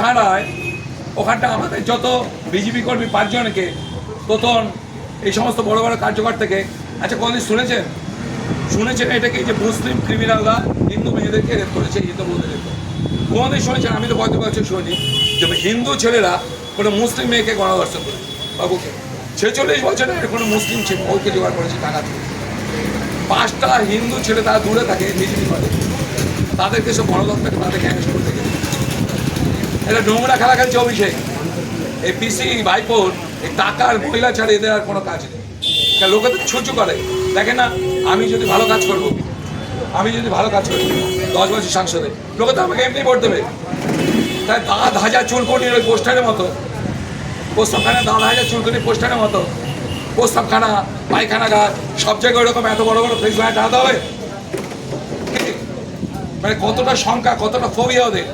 থানায় ওখানটা আমাদের যত বিজেপি কর্মী 5 জনকে তোতন এই সমস্ত বড় বড় কার্যকর থেকে, আচ্ছা কোনদিন শুনেছেন এটাকে যে মুসলিম ক্রিমিনালরা হিন্দু মেয়েদেরকে রেপ করেছে, হিন্দু বউদের রেপ করে? কোনদিন শুনেছেন? আমি তো কত বছর শুনি যে হিন্দু ছেলেরা কোনো মুসলিম মেয়েকে গণধর্ষণ করে। বাবুকে 46 বছরের কোনো মুসলিম বউকে জোগাড় করেছে টাকা দিয়ে। 5টা হিন্দু ছেলে তারা দূরে থাকে বিজেপি করে, তাদেরকে সব গণতন্ত্রকে তাদেরকে অ্যারেস্ট করতে গেছে। এটা নোংরা খেলা খেলছে অভিষেক। এই পিসি ভাইপোর এই টাকার মহিলা ছাড়া এদের আর কোনো কাজ নেই। লোকে তো ছুচু করে, দেখে না আমি যদি ভালো কাজ করবো, 10 বছর সাংসদে, লোকে তো আমাকে এমনি ভোট দেবে। তাই দাঁত হাজার চুলকুনির ওই পোস্টারের মতো, প্রস্তাবখানা দাঁত হাজার চুলকুনির পোস্টারের মতো প্রস্তাবখানা, পায়খানা ঘাট সব জায়গায় ওরকম এত বড় বড় ফেস ব্যাট টানাতে হবে? মানে কতটা সংখ্যা, কতটা ফোবিয়া ওদের।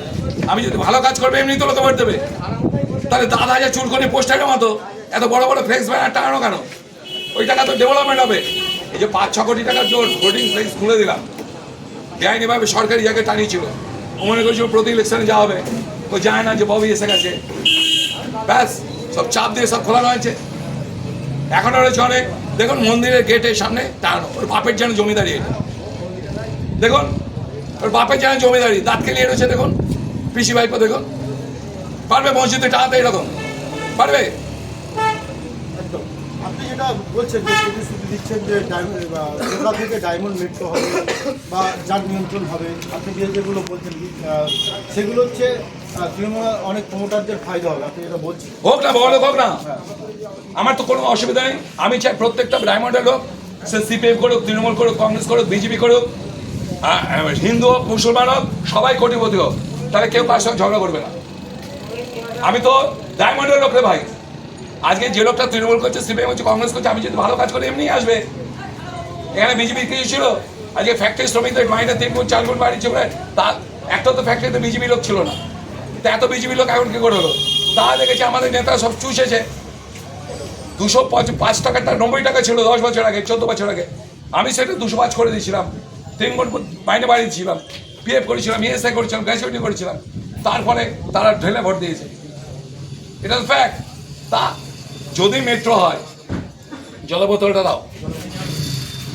আমি যদি ভালো কাজ করবো এমনি তো লোকে ভোট দেবে। তাহলে দাঁত হাজার চুলকুনির পোস্টারের মতো এত বড় বড় ফ্লেক্স ব্যানার টানানো কেন? ওই টাকা তো ডেভেলপমেন্ট হবে। এই যে 5-6 কোটি টাকার জোর ভোটিং ফ্লেক্স খুলে দিলাম, বেআইনিভাবে সরকারি জায়গায় টানিয়েছিল, মনে করছিল প্রতি ইলেকশনে যাওয়া হবে, তো যায় না, যে ববি এসে গেছে, ব্যাস সব চাপ দিয়ে সব খোলানো হয়েছে। এখনও রয়েছে অনেক। দেখুন মন্দিরের গেটের সামনে টানানো, ওর বাপের যেন জমিদারি। এটা দেখুন, ওর বাপের যেন জমিদারি, দাঁত খেলিয়ে রয়েছে। দেখুন পিসি ভাইপো, দেখুন পারবে মসজিদে টানাতে? এরকম পারবে? আপনি যেটা বলছেন যে প্রতিশ্রুতি দিচ্ছেন যে ঢাকা থেকে ডায়মন্ড মেট্রো হবে বা যান নিয়ন্ত্রণ হবে, আপনি যেগুলো বলছেন সেগুলো হচ্ছে তৃণমূল অনেক প্রমোটারদের ফায়দা হবে, আপনি যেটা বলছেন। হোক না, বলো হোক না, আমার তো কোনো অসুবিধা নেই। আমি চাই প্রত্যেকটা ডায়মন্ডের লোক, সে সিপিএম করুক, তৃণমূল করুক, কংগ্রেস করুক, বিজেপি করুক, হিন্দু হোক, মুসলমান হোক, সবাই কোটিপতি হোক, তাহলে কেউ কার সঙ্গে ঝগড়া করবে না। আমি তো ডায়মন্ডের লোক রে ভাই। আজকে যে লোকটা তৃণমূল করছে, সিপিএম করছে, কংগ্রেস করছে, আমি যদি ভালো কাজ করি এমনি আসবে। এখানে বিজেপির কিছু ছিল, আজকে ফ্যাক্টরি শ্রমিকদের মাইনে 3 গুণ 4 গুণ বাড়িয়েছে, তা একটা তো ফ্যাক্টরিতে বিজেপি লোক ছিল না, তা এত বিজেপি লোক এখন কি করে হলো? তা দেখেছি আমাদের নেতারা সব চুষেছে। 205 টাকাটা 90 টাকা ছিল 10 বছর আগে, 14 বছর আগে। আমি সেটা 205 করে দিয়েছিলাম, 3 গুণ মাইনে বাড়িয়েছিলাম, পিএফ করেছিলাম, ইএসআই করেছিলাম, গ্র্যাচুইটি করেছিলাম। তার ফলে তারা ঢেলে ভোট দিয়েছে। এটা তো ফ্যাক্ট। তা যদি মেট্রো হয়, জলবোতলটা দাও।